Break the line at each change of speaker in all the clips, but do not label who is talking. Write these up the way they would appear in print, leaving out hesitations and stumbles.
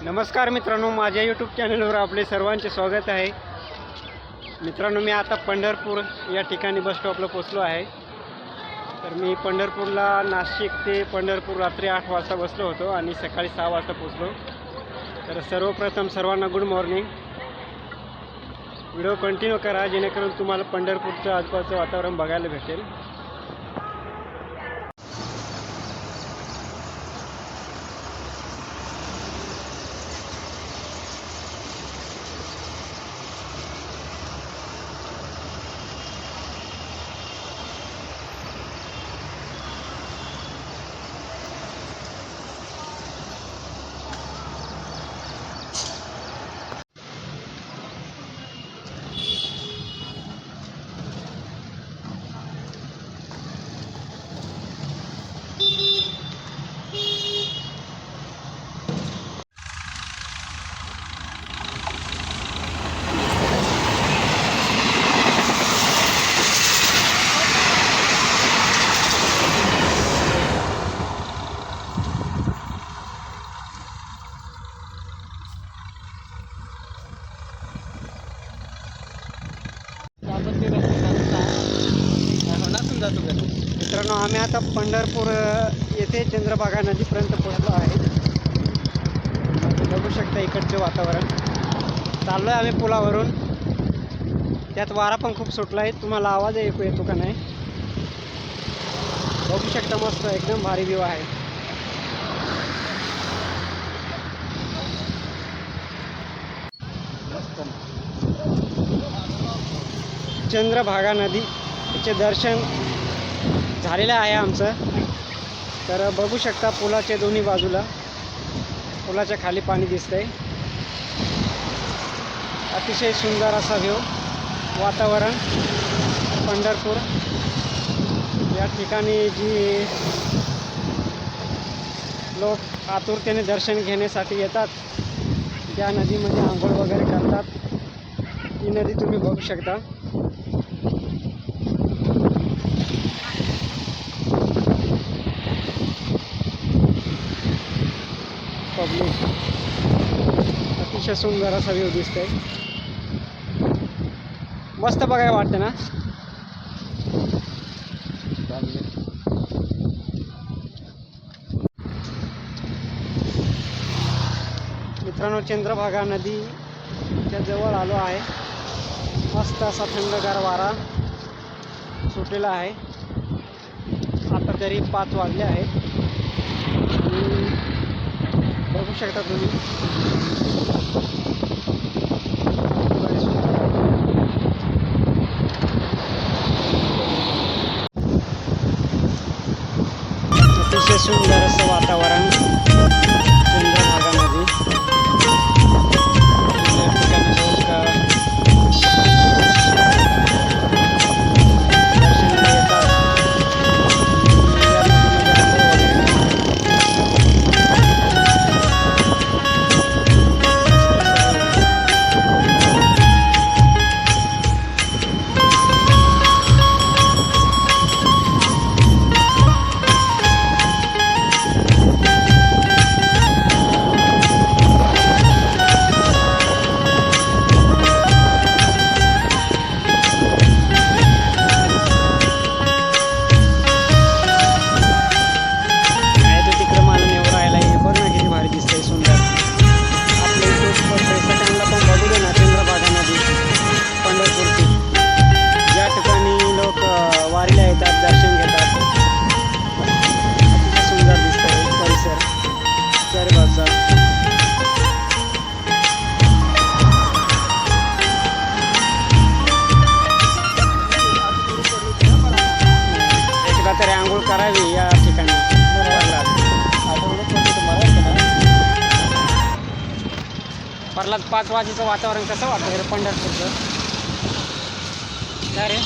नमस्कार मित्रांनो, माझ्या यूट्यूब चॅनलवर आपले सर्वांचे स्वागत आहे. मित्रांनो, मी आता पंढरपूर या ठिकाणी बस स्टॉपला पोचलो आहे. तर मी पंढरपूरला नाशिक ते पंढरपूर रात्री 8 वाजता बसलो होतो आणि सकाळी 6 वाजता पोचलो. तर सर्वप्रथम सर्वांना गुड मॉर्निंग. व्हिडिओ कंटिन्यू करा जेणेकरून तुम्हाला पंढरपूरचं आजूबाजूचं वातावरण बघायला भेटेल. मित्रांनो, आम्ही आता पंढरपूर येथे चंद्रभागा नदीपर्यंत पोहोचलो आहे. बघू शकता इकडचे वातावरण. चाललो आहे आम्ही पुलावरून. त्यात वारा पण खूप सुटला आहे. तुम्हाला आवाज येतो का नाही बघू शकता. मस्त एकदम भारी व्ह्यू आहे. चंद्रभागा नदीचे दर्शन झालेलं आहे आमचं. तर बघू शकता पुलाच्या दोन्ही बाजूला, पुलाच्या खाली पाणी दिसतंय. अतिशय सुंदर असा व्ह्यू, वातावरण. पंढरपूर या ठिकाणी जी लोक आतुरतेने दर्शन घेण्यासाठी येतात, त्या नदीमध्ये आंघोळ वगैरे करतात. ती नदी तुम्ही बघू शकता. पब्लिक अतिशय सुंदर असा व्ह्यू दिसतोय. मस्त बघायला वाटते ना. मित्रांनो, चंद्रभागा नदीच्या जवळ आलो आहे. मस्त असा थंडगार वारा सुटलेला आहे. आता तरी 5 वाजले आहेत. बघू शकता तुम्ही. अतिशय सुंदर असं वातावरण. चंद्रभागा नदी या ठिकाणी लोक दर्शनाला येतात. तरी आंघोळ करावी या ठिकाणी. परलात 5 वाजेचं वातावरण कसं वाटतं रे पंढरपूरचं? काय रे?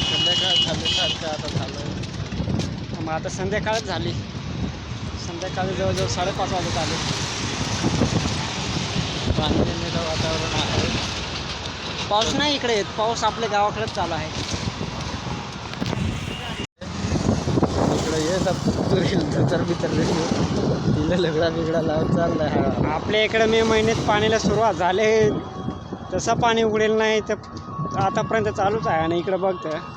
संध्याकाळ झाल्यासारखं आता झालं.
मग आता संध्याकाळच झाली. संध्याकाळी जवळजवळ 5:30 वाजत आले.
पाणीचं वातावरण आहे.
पाऊस नाही इकडे येत. पाऊस आपल्या गावाकडेच चालू आहे.
इकडे हे तर तिला लगडा बिगडा लावून चाललाय हा.
आपल्या इकडे मे महिन्यात पाण्याला सुरुवात झाले, तसं पाणी उघडेल नाही तर आतापर्यंत चालूच आहे. आणि इकडं बघतं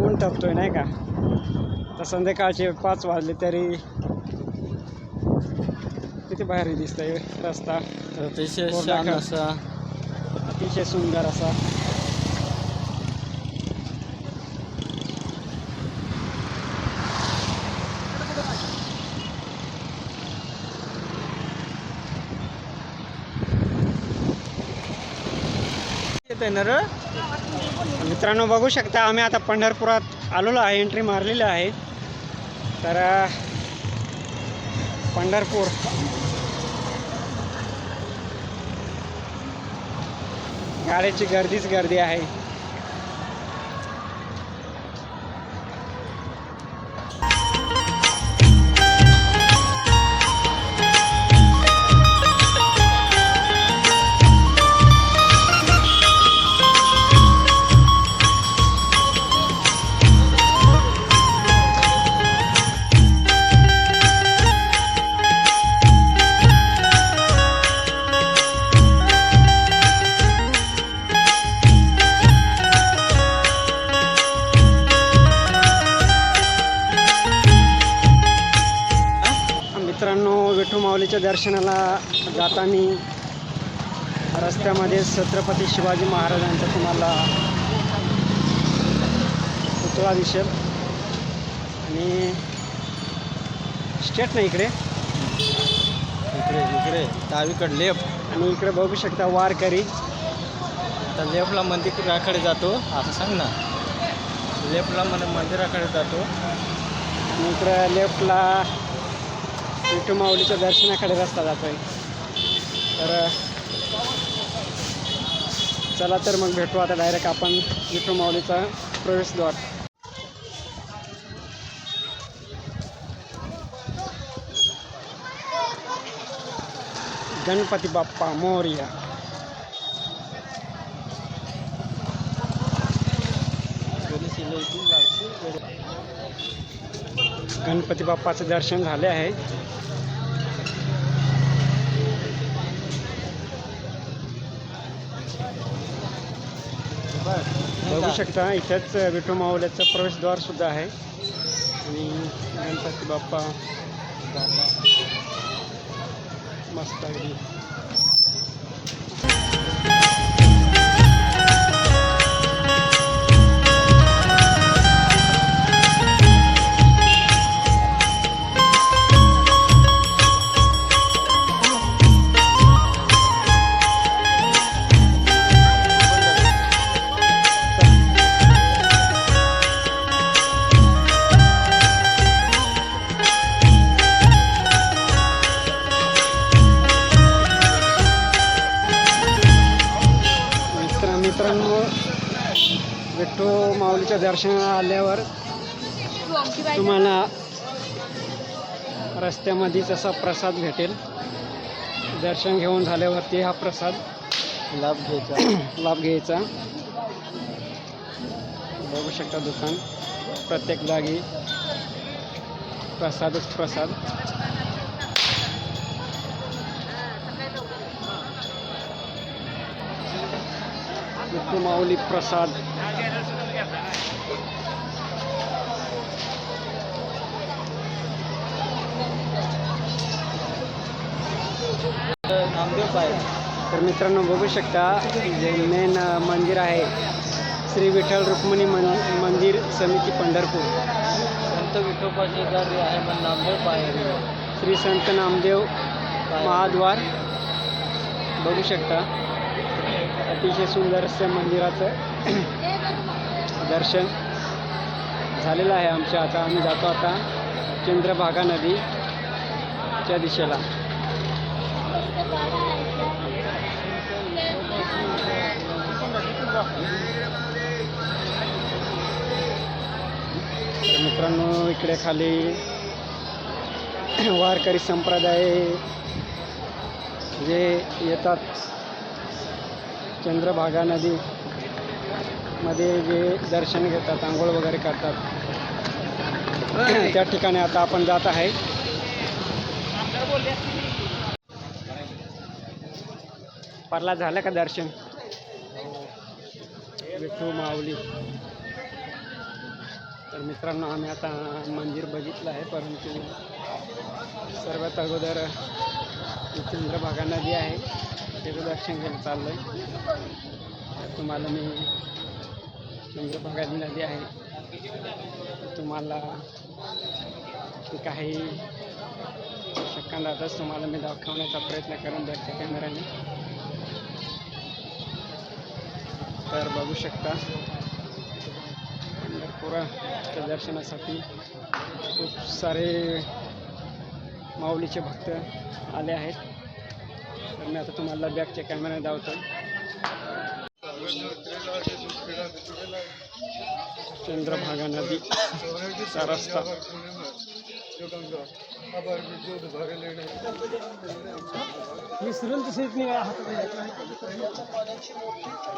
ऊन टपतोय नाही का, तर संध्याकाळचे 5 वाजले तरी किती भारी दिसतंय रस्ता.
अतिशय छान असा,
अतिशय सुंदर असा.
येतंय ना रे.
मित्रांनो बघू शकता, आम्ही आता पंढरपुरात आलेलो आहे, एंट्री मारलेली आहे. तर पंढरपूर गाड्याची गर्दीच गर्दी आहे. मित्रांनो, विठू माऊलीच्या दर्शनाला जाताना रस्त्यामध्ये छत्रपती शिवाजी महाराजांचा तुम्हाला पुतळा दिसेल. आणि स्टेट नाही इकडे
इकडे डावीकडे लेफ्ट.
आणि इकडे बघू शकता वारकरी.
आता लेफ्टला मंदिराकडे जातो असं सांग ना. लेफ्टला मंदिराकडे जातो
आणि इकडे लेफ्टला विठू माऊलीच्या दर्शनाकडे रस्ता जातोय. तर चला तर मग भेटू आता डायरेक्ट आपण विठू माऊलीचा प्रवेशद्वार. गणपती बाप्पा मोरया. गणपती बाप्पाचं दर्शन झाले आहे. बघू शकता इथंच विठू माऊलीचं प्रवेशद्वार सुद्धा आहे. आणि गणपती बाप्पा मस्त अगदी. मित्रांनो, विठू माऊलीच्या दर्शनाला आल्यावर तुम्हाला रस्त्यामध्येच असा प्रसाद भेटेल. दर्शन घेऊन झाल्यावरती हा प्रसाद लाभ घ्यायचा. बघू शकता दुकान, प्रत्येक जागी प्रसादच प्रसाद. विठू माऊली प्रसाद.
नामदेव पाय.
तर मित्रांनो बघू शकता, जे मेन मंदिर आहे श्री विठ्ठल रुक्मिणी मंदिर समिती पंढरपूर.
संत विठोबाची गाडी आहे पण नामदेव पाय.
श्री संत नामदेव महाद्वार. बघू शकता अतिशय सुंदर असं मंदिराचं दर्शन झालेलं आहे आमच्या. आता आम्ही जातो आता चंद्रभागा नदीच्या दिशेला. तर मित्रांनो, इकडे खाली वारकरी संप्रदाय जे येतात चंद्रभागा नदीमध्ये, जे दर्शन घेतात, आंघोळ वगैरे करतात. त्या ठिकाणी आता आपण जात आहे. परला झालं का दर्शन? विठू माऊली. तर मित्रांनो आम्ही आता मंदिर बघितलं आहे, परंतु सर्वात अगोदर चंद्रभागा नदी आहे त्याचं दर्शन घ्यायला चाललं आहे. तर तुम्हाला मी चंद्रभागा नदी आहे तुम्हाला काही सेकंदातच तुम्हाला मी दाखवण्याचा प्रयत्न करून बॅकच्या कॅमेऱ्याने. तर बघू शकता पंढरपुराच्या दर्शनासाठी खूप सारे माऊलीचे भक्त आले आहेत. तर मी आता तुम्हाला बॅकच्या कॅमेऱ्याने दाखवतो. चंद्रभागा नदीचा रस्ता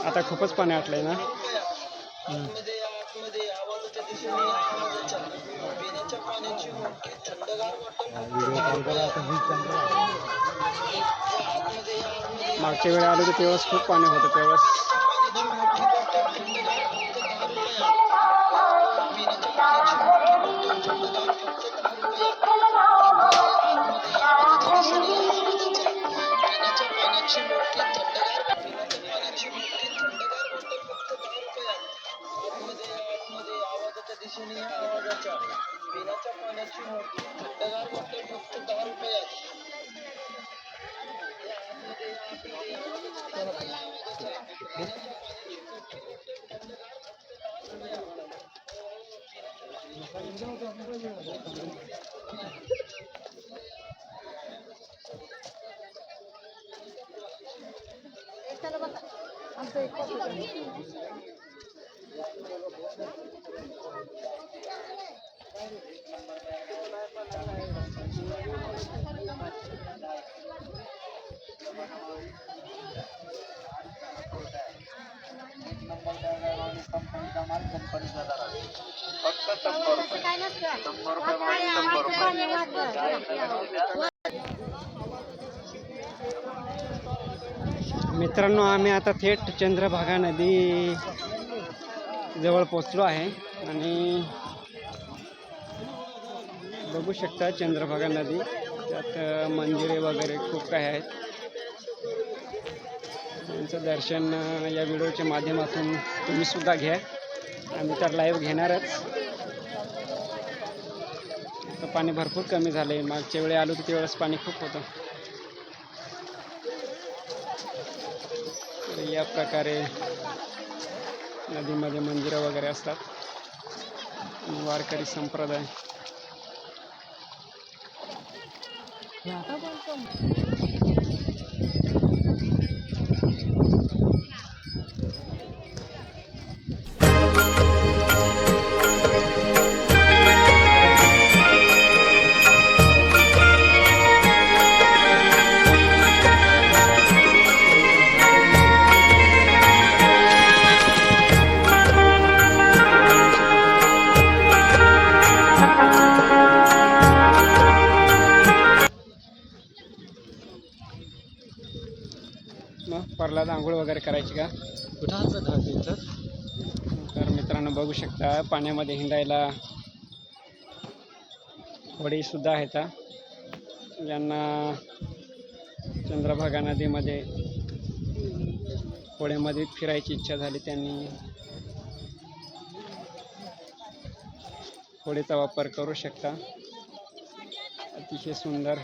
आता खूपच पाणी आटलंय ना. मागच्या वेळी आलो तर तेव्हाच खूप पाणी होतं. तेव्हाच मित्रांनो आम्ही आता थेट चंद्रभागा नदी जवळ पोचलो आहे आणि बघू शकता चंद्रभागा नदी. त्यात मंदिरे वगैरे खूप काही आहेत. त्यांचं दर्शन या व्हिडिओच्या माध्यमातून तुम्ही सुद्धा घ्या. आम्ही तर लाईव्ह घेणारच. तर पाणी भरपूर कमी झालं आहे. मागच्या वेळी आलो तर त्यावेळेस पाणी खूप होतं. या प्रकारे नदीमध्ये मंदिरं वगैरे असतात. वारकरी संप्रदाय परलाद आंघोळ वगैरे करायची का? तर मित्रांनो बघू शकता पाण्यामध्ये हिंडायला होडी सुद्धा आहेत. ज्यांना चंद्रभागा नदीमध्ये होड्यामध्ये फिरायची इच्छा झाली त्यांनी होडीचा वापर करू शकता. अतिशय सुंदर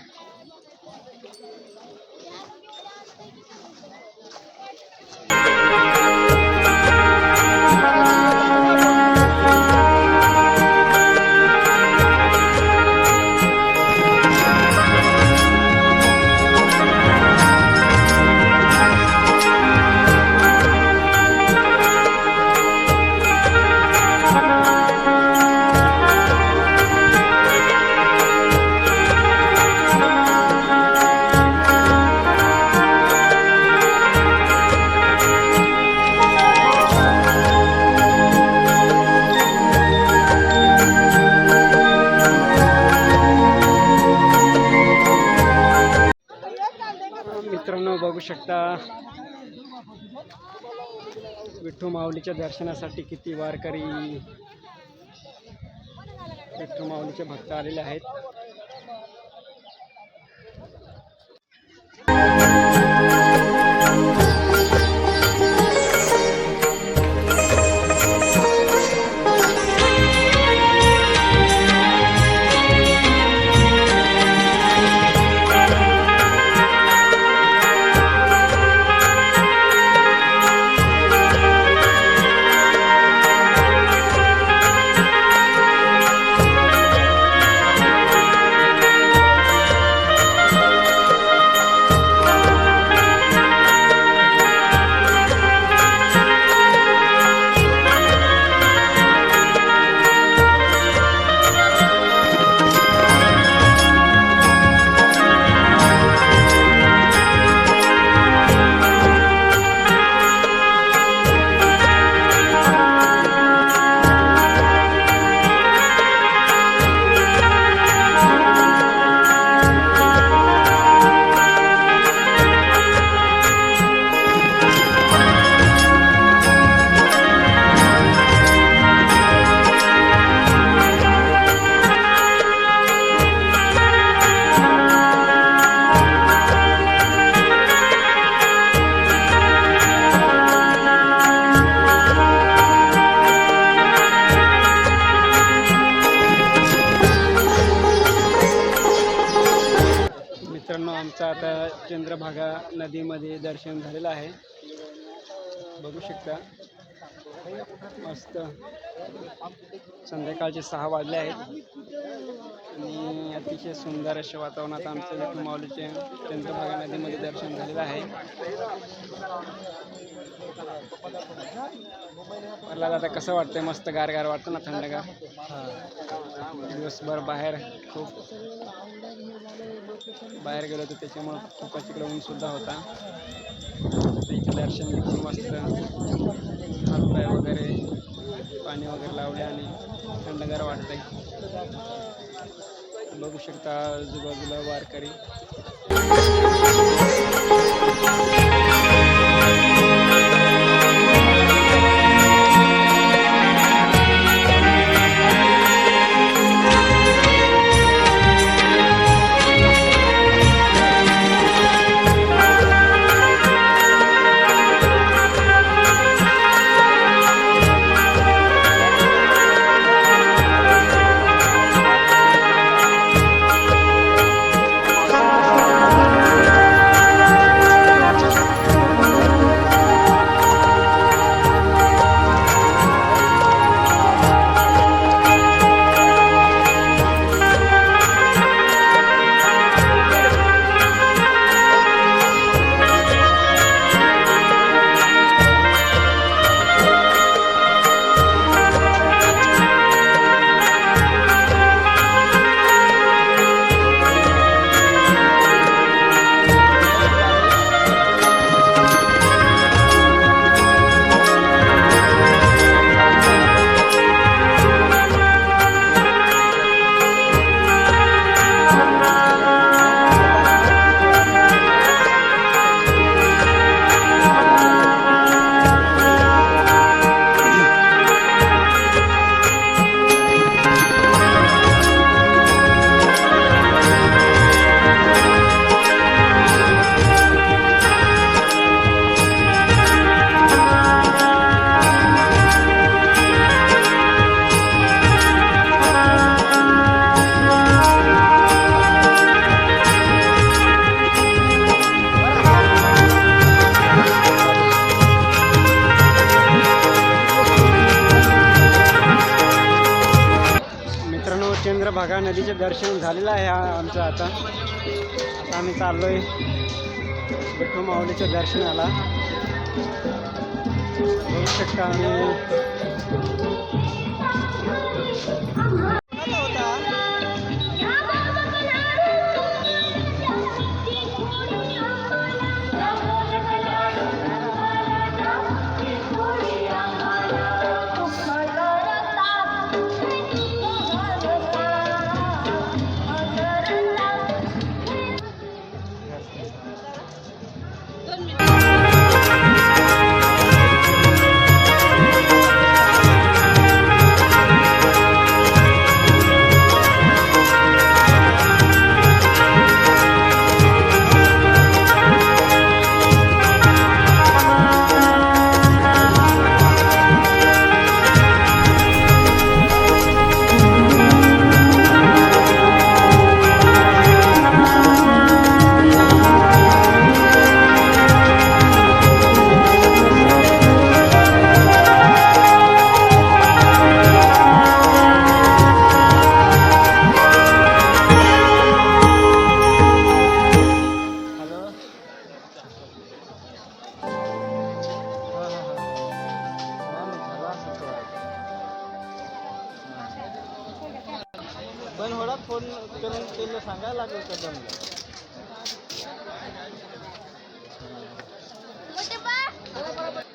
मित्रांनो बघू शकता विठ्ठल माऊलीच्या दर्शनासाठी किती वारकरी विठ्ठल माऊलीचे भक्त आलेले आहेत. मित्रांनो आमचं आता चंद्रभागा नदीमध्ये दर्शन झालेलं आहे. बघू शकता मस्त संध्याकाळचे 6 वाजले आहेत आणि अतिशय सुंदर अशा वातावरणात आमचं विठ्ठल माऊलीचे चंद्रभागा नदीमध्ये दर्शन झालेलं आहे. मला आता कसं वाटतंय, मस्त गारगार वाटतं ना, थंडगार. दिवसभर बाहेर गेलो होतो त्याच्यामुळं खूपच इकडे ऊन सुद्धा होता. इथे दर्शन घेऊन मस्त हातपाय वगैरे पाणी वगैरे लावले आणि थंडगार वाटतंय. बघू शकता आजूबाजूला वारकरी. चंद्रभागा नदीचे दर्शन झालेलं आहे आमचं. आता आम्ही चाललो आहे विठ्ठल माऊलीच्या दर्शनाला. बघू शकता आम्ही
जोरात फोन करून त्याला सांगायला लागलं का जमलं.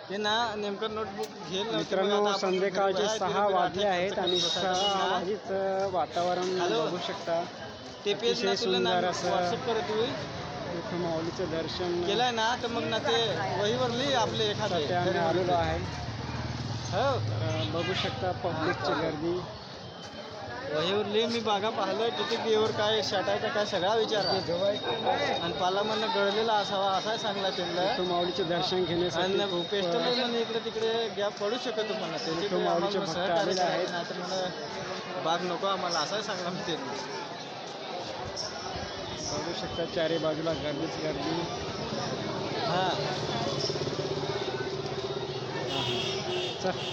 ते ना नेमकं नोटबुक घेईल.
मित्रांनो संध्याकाळचे 6 वाजले आहेत आणि 6 वाजेचं वातावरण बघू शकता.
ते पेज ना तुला ना
सुंदर असं
व्हॉट्सअप करत होईल.
विठू माऊलीचं दर्शन
केलंय ना तर मग ना ते वहीवर लिही आपले एखादे
ते आम्ही आलेलो आहे.
हो
बघू शकता पब्लिकची गर्दी.
वहीवर लिही. मी बागा पाहिलं किती गेवर काय शाटायचा काय सगळा विचार आणि पाला म्हणणं गळलेला असावा असाय सांगला त्यांना.
विठू माऊलीचे दर्शन घेण्यासाठी
आणि पेस्टल म्हणून इकडे तिकडे गॅप पडू शकतो म्हणा. त्याची
विठू माऊलीचे भक्त आलेले आहेत.
नाही तर मला बाग नको आम्हाला असाही सांगला मी त्यांनी.
बघू शकता चारी बाजूला गर्दीच गर्दी.
हां
चल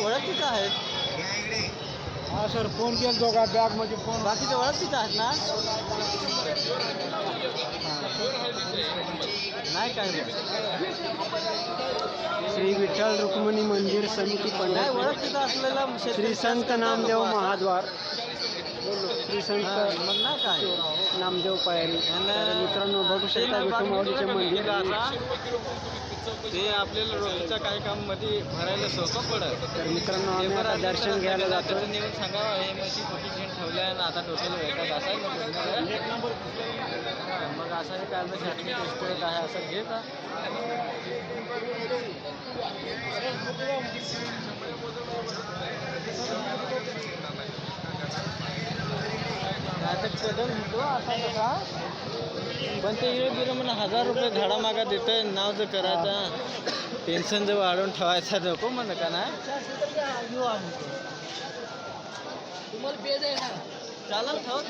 ओळख तिथं आहेत.
हा सर फोन केला दोघा बॅगमध्ये फोन.
बाकीचे ओळख तिथं आहेत ना. नाही काय
श्री विठ्ठल रुक्मिणी मंदिर समिती
नाही
पंढरपूर.
ओळख तिथं असलेला
श्री संत नामदेव महाद्वार. श्री संत
मग नाही काय
नामदेव पायरी. तर मित्रांनो बघू शकता विठू माऊलीचे मंदिर.
ते आपल्याला रोजच्या काही काम मध्ये भरायला सोपं पडत.
तर मित्रांनो आम्ही आता दर्शन घ्यायला जातो.
नेऊन सांगावं हे मशी खोटी घेऊन ठेवल्या आणि आता डोक्याला भेटत असाय मग असं काय छाटणी आहे असं घे का. आता कदम होतो असा कसा. पण ते इकडे गेलं म्हणून 1000 रुपये झाडा मागा देतोय. नाव जर करायचा पेन्शन जर वाढवून ठेवायचा नको म्हणलं का नाही. तुम्हाला पेज आहे ना चालेल ठेवा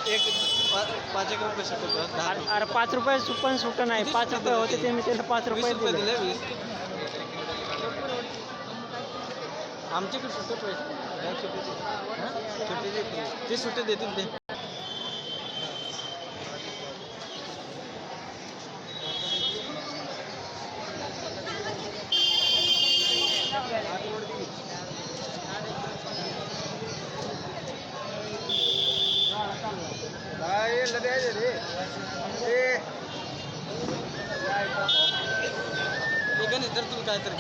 एक 5 रुपये सुट.
अरे 5 रुपये पण सुट नाही. 5 रुपये होते ते मी त्याला 5 रुपये दिले.
दिले 20. आमच्याकडे सुटे पैसे सुटे ते सुटे देतील ते. तर तुला काय तर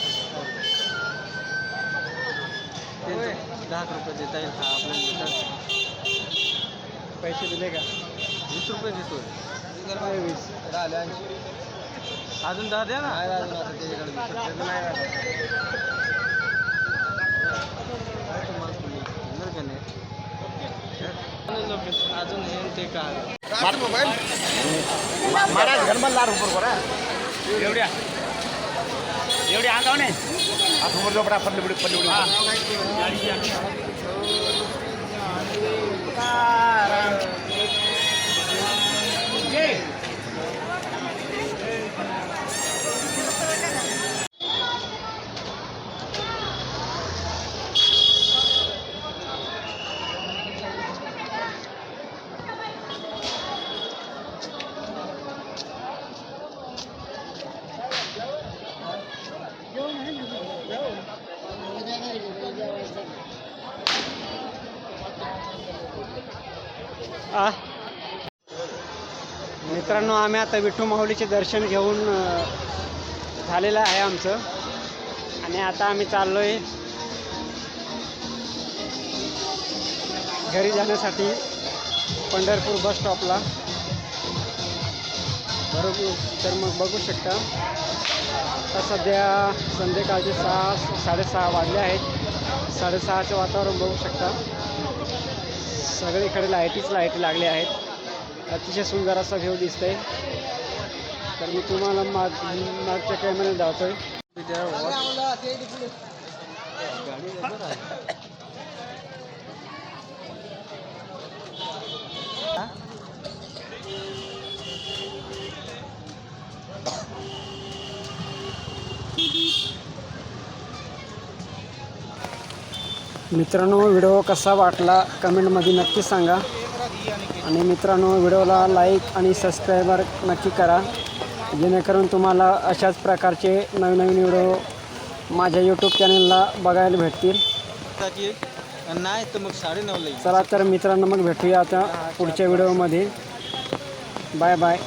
10 रुपये देता येईल. हा आपल्याला
पैसे दिले का?
20 रुपये देतो.
20
अजून 10 द्या ना. अजून हे ते काय
महाराज घरमधला रुपये बरा एवढ्या अंगाव नाही समोर जो बडा पल्ली
मित्रांनो आम्ही आता विठू माऊलीचे दर्शन घेऊन झालेलं आहे आमचं. आणि आता आम्ही चाललो आहे घरी जाण्यासाठी पंढरपूर बस स्टॉपला. बरोबर. तर मग बघू शकता आता सध्या संध्याकाळचे 6-6:30 वाजले आहेत. 6:30चं वातावरण बघू शकता. सगळीकडे लाईटी लागले आहेत. अतिशय सुंदर असा व्ह्यू दिसतंय. तर मी तुम्हाला मागच्या कॅमेऱ्यात दाखवतोय. मित्रांनो व्हिडिओ कसा वाटला कमेंटमध्ये नक्की सांगा आणि मित्रांनो व्हिडिओला लाईक आणि सबस्क्राईबर नक्की करा जेणेकरून तुम्हाला अशाच प्रकारचे नवीन नवीन व्हिडिओ माझ्या यूट्यूब चॅनलला बघायला भेटतील.
नाही तर मग 9:30
चला तर मित्रांनो मग भेटूया आता पुढच्या व्हिडिओमध्ये. Bye bye.